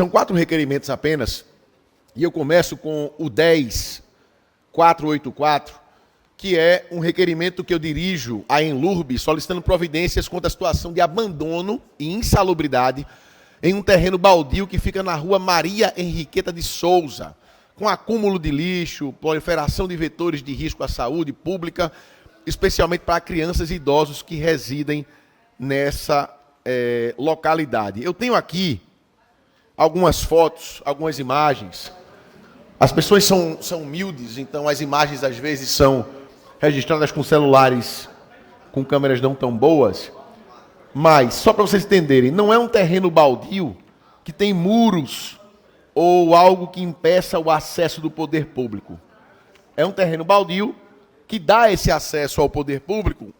São 4 requerimentos apenas, e eu começo com o 10.484, que é um requerimento que eu dirijo à Enlurb, solicitando providências contra a situação de abandono e insalubridade em um terreno baldio que fica na rua Maria Henriqueta de Souza, com acúmulo de lixo, proliferação de vetores de risco à saúde pública, especialmente para crianças e idosos que residem nessa localidade. Eu tenho aqui algumas fotos, algumas imagens. As pessoas são humildes, então as imagens às vezes são registradas com celulares, com câmeras não tão boas, mas, só para vocês entenderem, não é um terreno baldio que tem muros ou algo que impeça o acesso do poder público. É um terreno baldio que dá esse acesso ao poder público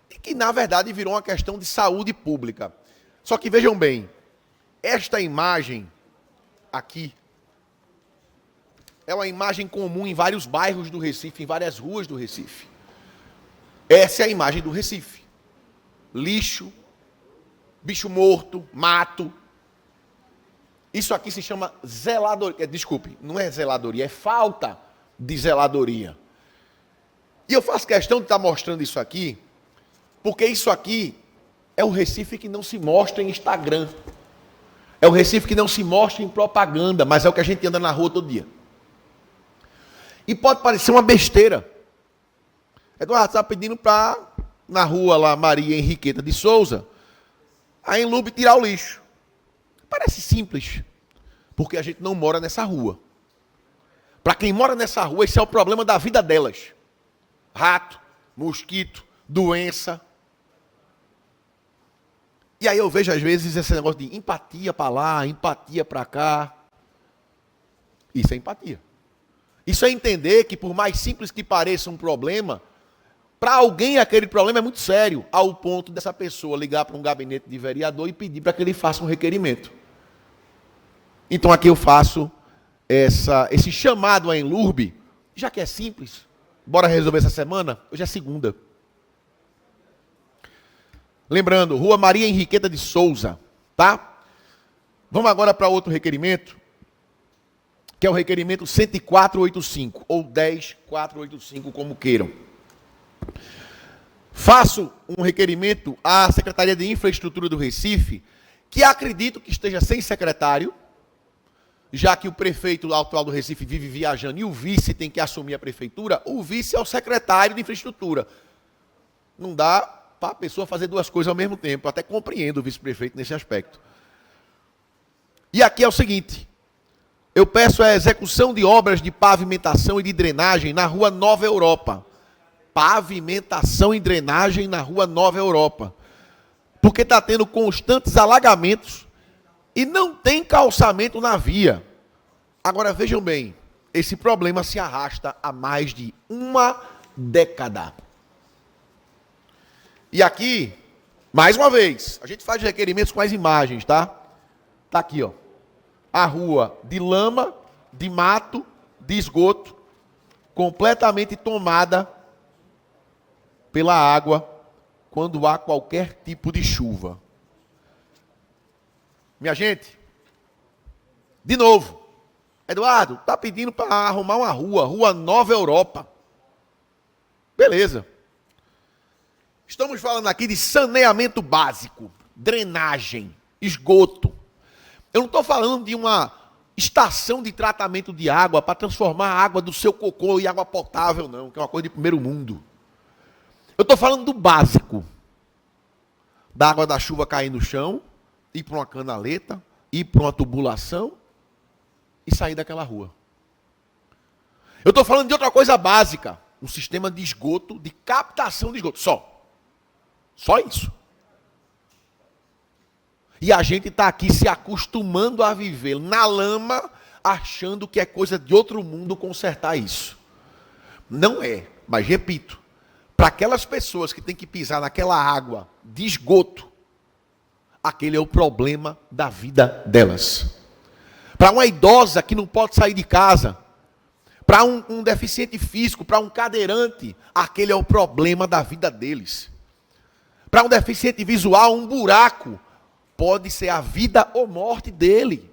e que, na verdade, virou uma questão de saúde pública. Só que, vejam bem, esta imagem aqui é uma imagem comum em vários bairros do Recife, em várias ruas do Recife. Essa é a imagem do Recife. Lixo, bicho morto, mato. Isso aqui se chama zeladoria. Desculpe, não é zeladoria, é falta de zeladoria. E eu faço questão de estar mostrando isso aqui, porque isso aqui é o Recife que não se mostra em Instagram. É o Recife que não se mostra em propaganda, mas é o que a gente anda na rua todo dia. E pode parecer uma besteira. Eduardo está pedindo para, na rua lá, Maria Henriqueta de Souza, a Enlurb tirar o lixo. Parece simples, porque a gente não mora nessa rua. Para quem mora nessa rua, esse é o problema da vida delas. Rato, mosquito, doença. E aí eu vejo às vezes esse negócio de empatia para lá, empatia para cá. Isso é empatia. Isso é entender que, por mais simples que pareça um problema, para alguém aquele problema é muito sério, ao ponto dessa pessoa ligar para um gabinete de vereador e pedir para que ele faça um requerimento. Então aqui eu faço esse chamado à Enlurb, já que é simples, bora resolver essa semana? Hoje é segunda. Lembrando, Rua Maria Henriqueta de Souza, tá? Vamos agora para outro requerimento, que é o requerimento 10485, ou 10485, como queiram. Faço um requerimento à Secretaria de Infraestrutura do Recife, que acredito que esteja sem secretário, já que o prefeito atual do Recife vive viajando e o vice tem que assumir a prefeitura, o vice é o secretário de Infraestrutura. Não dá para a pessoa fazer duas coisas ao mesmo tempo, até compreendo o vice-prefeito nesse aspecto. E aqui é o seguinte, eu peço a execução de obras de pavimentação e de drenagem na Rua Nova Europa. Pavimentação e drenagem na Rua Nova Europa. Porque está tendo constantes alagamentos e não tem calçamento na via. Agora vejam bem, esse problema se arrasta há mais de uma década. E aqui, mais uma vez, a gente faz requerimentos com as imagens, tá? Tá aqui, ó. A rua de lama, de mato, de esgoto, completamente tomada pela água quando há qualquer tipo de chuva. Minha gente, de novo, Eduardo, está pedindo para arrumar uma rua, Rua Nova Europa. Beleza. Estamos falando aqui de saneamento básico, drenagem, esgoto. Eu não estou falando de uma estação de tratamento de água para transformar a água do seu cocô em água potável, não, que é uma coisa de primeiro mundo. Eu estou falando do básico. Da água da chuva cair no chão, ir para uma canaleta, ir para uma tubulação e sair daquela rua. Eu estou falando de outra coisa básica. Um sistema de esgoto, de captação de esgoto. Só isso. E a gente está aqui se acostumando a viver na lama, achando que é coisa de outro mundo consertar isso. Não é, mas repito, para aquelas pessoas que têm que pisar naquela água de esgoto, aquele é o problema da vida delas. Para uma idosa que não pode sair de casa, para um deficiente físico, para um cadeirante, aquele é o problema da vida deles. Para um deficiente visual, um buraco pode ser a vida ou morte dele.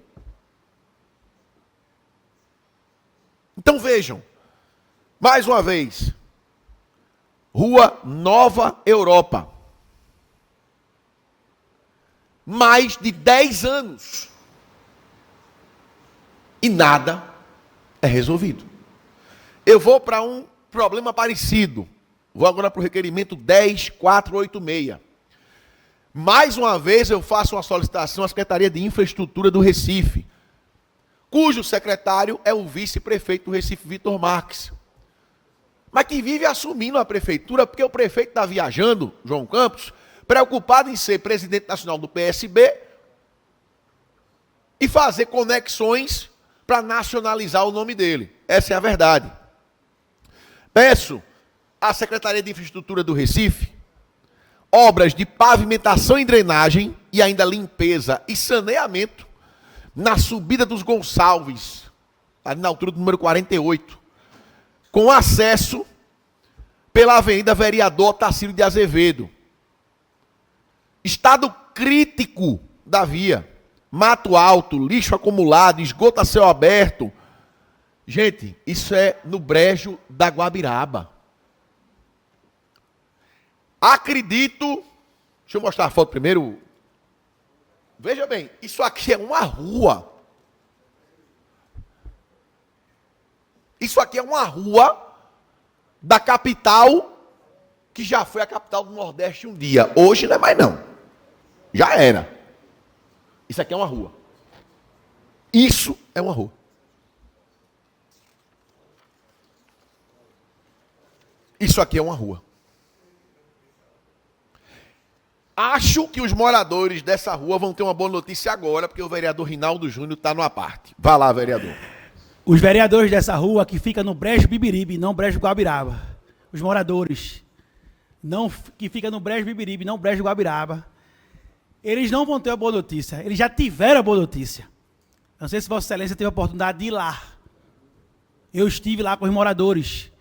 Então vejam, mais uma vez, Rua Nova Europa. Mais de 10 anos. E nada é resolvido. Eu vou para um problema parecido. Vou agora para o requerimento 10486. Mais uma vez eu faço uma solicitação à Secretaria de Infraestrutura do Recife, cujo secretário é o vice-prefeito do Recife, Vitor Marques. Mas que vive assumindo a prefeitura, porque o prefeito está viajando, João Campos, preocupado em ser presidente nacional do PSB e fazer conexões para nacionalizar o nome dele. Essa é a verdade. Peço à Secretaria de Infraestrutura do Recife obras de pavimentação e drenagem e ainda limpeza e saneamento na subida dos Gonçalves, ali na altura do número 48, com acesso pela Avenida Vereador Tacílio de Azevedo. Estado crítico da via. Mato alto, lixo acumulado, esgoto a céu aberto. Gente, isso é no brejo da Guabiraba. Acredito... Deixa eu mostrar a foto primeiro. Veja bem, isso aqui é uma rua. Isso aqui é uma rua da capital, que já foi a capital do Nordeste um dia. Hoje não é mais não. Já era. Isso aqui é uma rua. Isso é uma rua. Isso aqui é uma rua. Acho que os moradores dessa rua vão ter uma boa notícia agora, porque o vereador Rinaldo Júnior está numa parte. Vá lá, vereador. Os vereadores dessa rua, que fica no Brejo Bibiribe, não Brejo Guabiraba. Os moradores, que fica no Brejo Bibiribe, não Brejo Guabiraba. Eles não vão ter uma boa notícia. Eles já tiveram a boa notícia. Não sei se Vossa Excelência teve a oportunidade de ir lá. Eu estive lá com os moradores.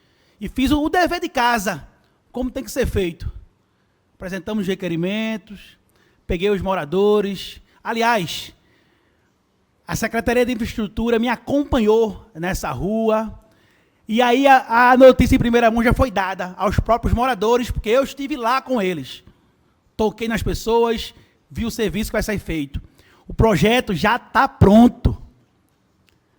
E fiz o dever de casa, como tem que ser feito. Apresentamos os requerimentos, peguei os moradores. Aliás, a Secretaria de Infraestrutura me acompanhou nessa rua. E aí a notícia em primeira mão já foi dada aos próprios moradores, porque eu estive lá com eles. Toquei nas pessoas, vi o serviço que vai ser feito. O projeto já está pronto.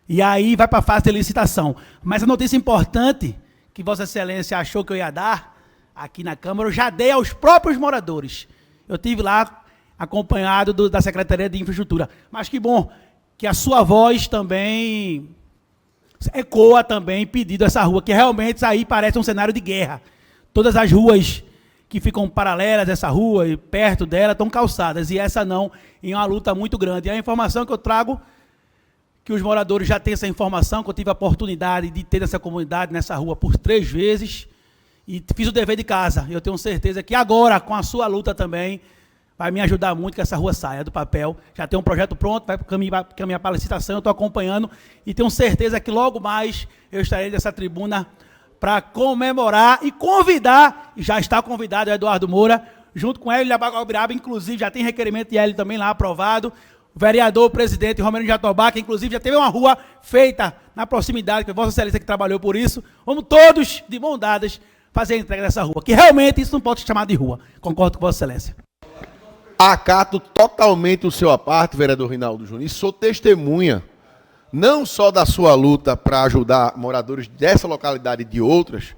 E aí vai para a fase de licitação. Mas a notícia importante, que Vossa Excelência achou que eu ia dar, aqui na Câmara, eu já dei aos próprios moradores. Eu estive lá acompanhado da Secretaria de Infraestrutura. Mas que bom que a sua voz também ecoa também pedido essa rua, que realmente isso aí parece um cenário de guerra. Todas as ruas que ficam paralelas a essa rua e perto dela estão calçadas, e essa não, em uma luta muito grande. E a informação que eu trago, que os moradores já têm essa informação, que eu tive a oportunidade de ter essa comunidade nessa rua por 3 vezes, e fiz o dever de casa. Eu tenho certeza que agora, com a sua luta também, vai me ajudar muito que essa rua saia do papel. Já tem um projeto pronto, vai caminhar para a licitação, eu estou acompanhando, e tenho certeza que logo mais eu estarei nessa tribuna para comemorar e convidar, e já está convidado o Eduardo Moura, junto com ele, Guabiraba, inclusive já tem requerimento de ele também lá aprovado, o vereador, o presidente Romero Jatobá, que inclusive já teve uma rua feita na proximidade, que é Vossa Excelência que trabalhou por isso. Vamos todos, de mão dadas, fazer a entrega dessa rua, que realmente isso não pode ser chamado de rua. Concordo com Vossa Excelência. Acato totalmente o seu aparte, vereador Rinaldo Júnior, e sou testemunha, não só da sua luta para ajudar moradores dessa localidade e de outras,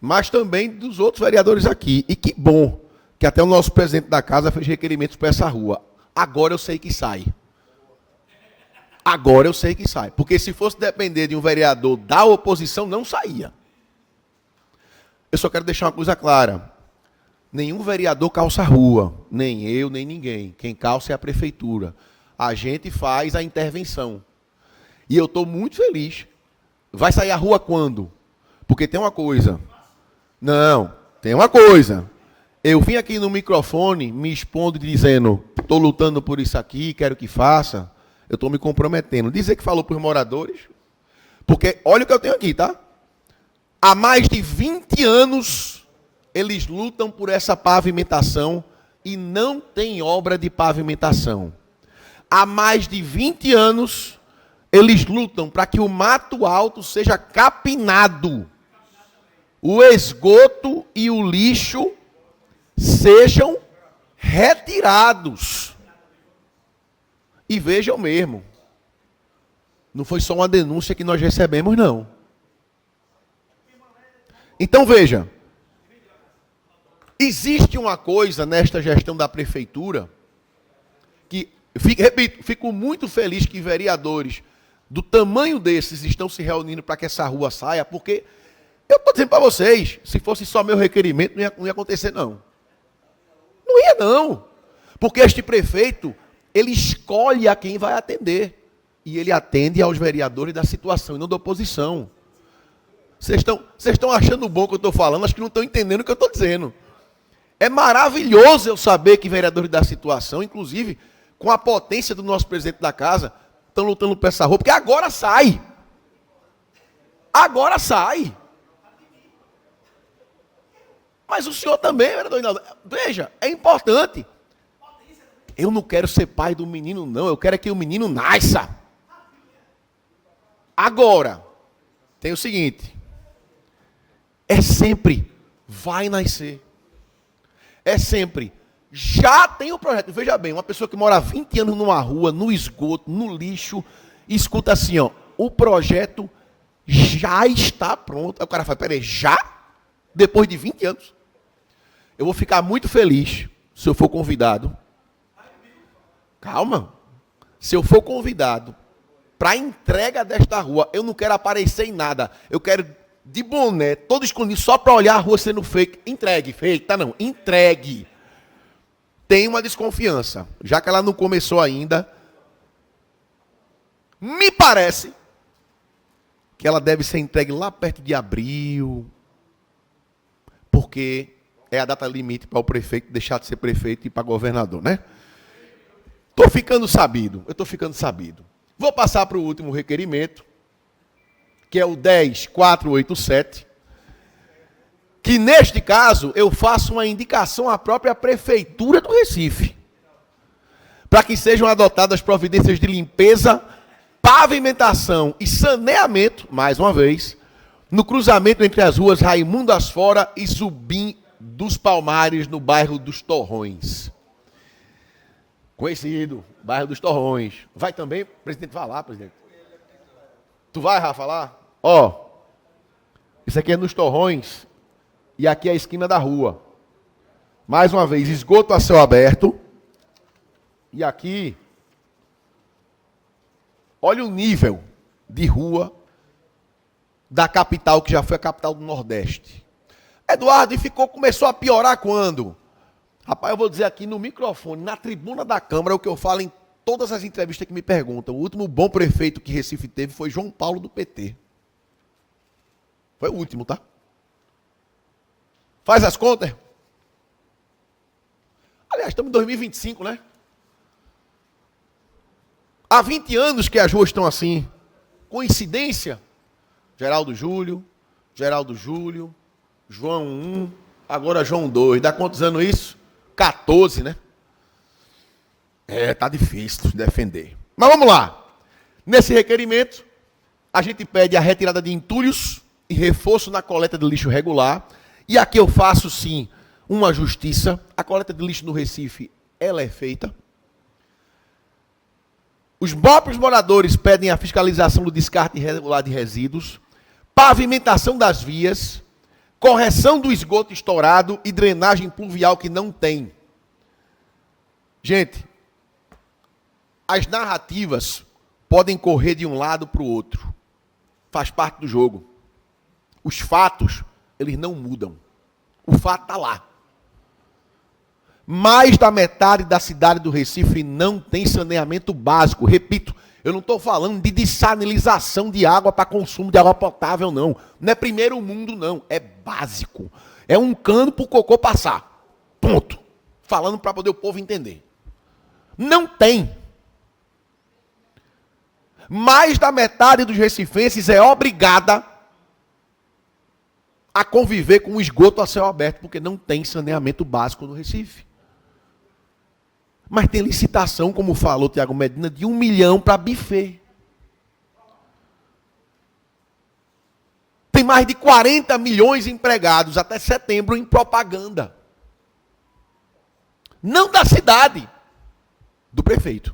mas também dos outros vereadores aqui. E que bom que até o nosso presidente da casa fez requerimentos para essa rua. Agora eu sei que sai. Agora eu sei que sai. Porque se fosse depender de um vereador da oposição, não saía. Eu só quero deixar uma coisa clara. Nenhum vereador calça a rua. Nem eu, nem ninguém. Quem calça é a prefeitura. A gente faz a intervenção. E eu estou muito feliz. Vai sair a rua quando? Porque tem uma coisa. Não, tem uma coisa. Eu vim aqui no microfone me expondo dizendo, estou lutando por isso aqui, quero que faça. Eu estou me comprometendo. Dizer que falou para os moradores, porque olha o que eu tenho aqui, tá? Há mais de 20 anos eles lutam por essa pavimentação e não tem obra de pavimentação. Há mais de 20 anos Eles lutam para que o mato alto seja capinado. O esgoto e o lixo sejam retirados. E vejam mesmo, não foi só uma denúncia que nós recebemos, não. Então veja, existe uma coisa nesta gestão da prefeitura que, repito, fico muito feliz que vereadores do tamanho desses estão se reunindo para que essa rua saia, porque eu estou dizendo para vocês, se fosse só meu requerimento, não ia acontecer, não. Não ia, não. Porque este prefeito, ele escolhe a quem vai atender. E ele atende aos vereadores da situação e não da oposição. Vocês estão achando bom o que eu estou falando, acho que não estão entendendo o que eu estou dizendo. É maravilhoso eu saber que vereadores da situação, inclusive com a potência do nosso presidente da casa, estão lutando por essa rua, porque agora sai. Agora sai. Mas o senhor também, vereador Hinaldo, veja, é importante. Eu não quero ser pai do menino, não. Eu quero que o menino nasça. Agora, tem o seguinte. É sempre, vai nascer. É sempre, já tem o projeto. Veja bem, uma pessoa que mora há 20 anos numa rua, no esgoto, no lixo, escuta assim, ó, o projeto já está pronto. Aí o cara fala, peraí, já? Depois de 20 anos? Eu vou ficar muito feliz se eu for convidado. Calma. Se eu for convidado para a entrega desta rua, eu não quero aparecer em nada. Eu quero de boné, todo escondido, só para olhar a rua sendo feita. Entregue, feita não, entregue. Tem uma desconfiança. Já que ela não começou ainda, me parece que ela deve ser entregue lá perto de abril, porque é a data limite para o prefeito deixar de ser prefeito e para governador, né? Estou ficando sabido, eu estou ficando sabido. Vou passar para o último requerimento, que é o 10487, que neste caso eu faço uma indicação à própria Prefeitura do Recife, para que sejam adotadas providências de limpeza, pavimentação e saneamento, mais uma vez, no cruzamento entre as ruas Raimundo Asfora e Zubim dos Palmares, no bairro dos Torrões. Conhecido, bairro dos Torrões. Vai também, presidente, vai lá, presidente. Tu vai, Rafa, lá? Ó, isso aqui é nos Torrões e aqui é a esquina da rua. Mais uma vez, esgoto a céu aberto. E aqui, olha o nível de rua da capital, que já foi a capital do Nordeste. Eduardo, e começou a piorar quando? Rapaz, eu vou dizer aqui no microfone, na tribuna da Câmara, o que eu falo em todas as entrevistas que me perguntam. O último bom prefeito que Recife teve foi João Paulo do PT. Foi o último, tá? Faz as contas. Aliás, estamos em 2025, né? Há 20 anos que as ruas estão assim. Coincidência? Geraldo Júlio, João 1, agora João 2. Dá quantos anos isso? 14, né? Tá difícil de defender. Mas vamos lá. Nesse requerimento, a gente pede a retirada de entulhos e reforço na coleta de lixo regular. E aqui eu faço, sim, uma justiça. A coleta de lixo no Recife, ela é feita. Os próprios moradores pedem a fiscalização do descarte irregular de resíduos, pavimentação das vias, correção do esgoto estourado e drenagem pluvial que não tem. Gente, as narrativas podem correr de um lado para o outro. Faz parte do jogo. Os fatos, eles não mudam. O fato está lá. Mais da metade da cidade do Recife não tem saneamento básico. Repito, eu não estou falando de dessalinização de água para consumo de água potável, não. Não é primeiro mundo, não. É básico. É um cano para o cocô passar. Ponto. Falando para poder o povo entender. Não tem. Mais da metade dos recifenses é obrigada a conviver com o esgoto a céu aberto, porque não tem saneamento básico no Recife. Mas tem licitação, como falou Tiago Medina, de 1 milhão para buffet. mais de 40 milhões empregados até setembro em propaganda. Não da cidade, do prefeito.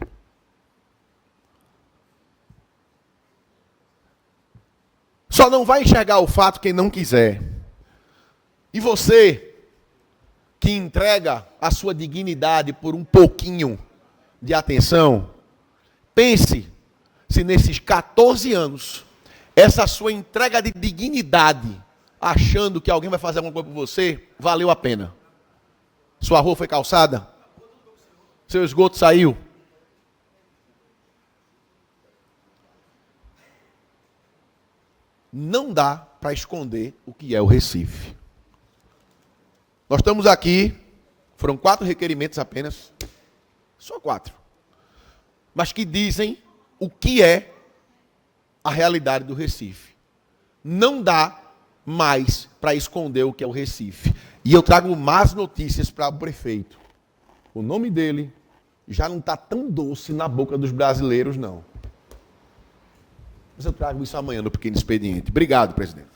Só não vai enxergar o fato quem não quiser. E você, que entrega a sua dignidade por um pouquinho de atenção, pense se nesses 14 anos, essa sua entrega de dignidade, achando que alguém vai fazer alguma coisa por você, valeu a pena. Sua rua foi calçada? Seu esgoto saiu? Não dá para esconder o que é o Recife. Nós estamos aqui, foram 4 requerimentos apenas, só 4, mas que dizem o que é a realidade do Recife. Não dá mais para esconder o que é o Recife. E eu trago más notícias para o prefeito. O nome dele já não está tão doce na boca dos brasileiros, não. Mas eu trago isso amanhã no Pequeno Expediente. Obrigado, presidente.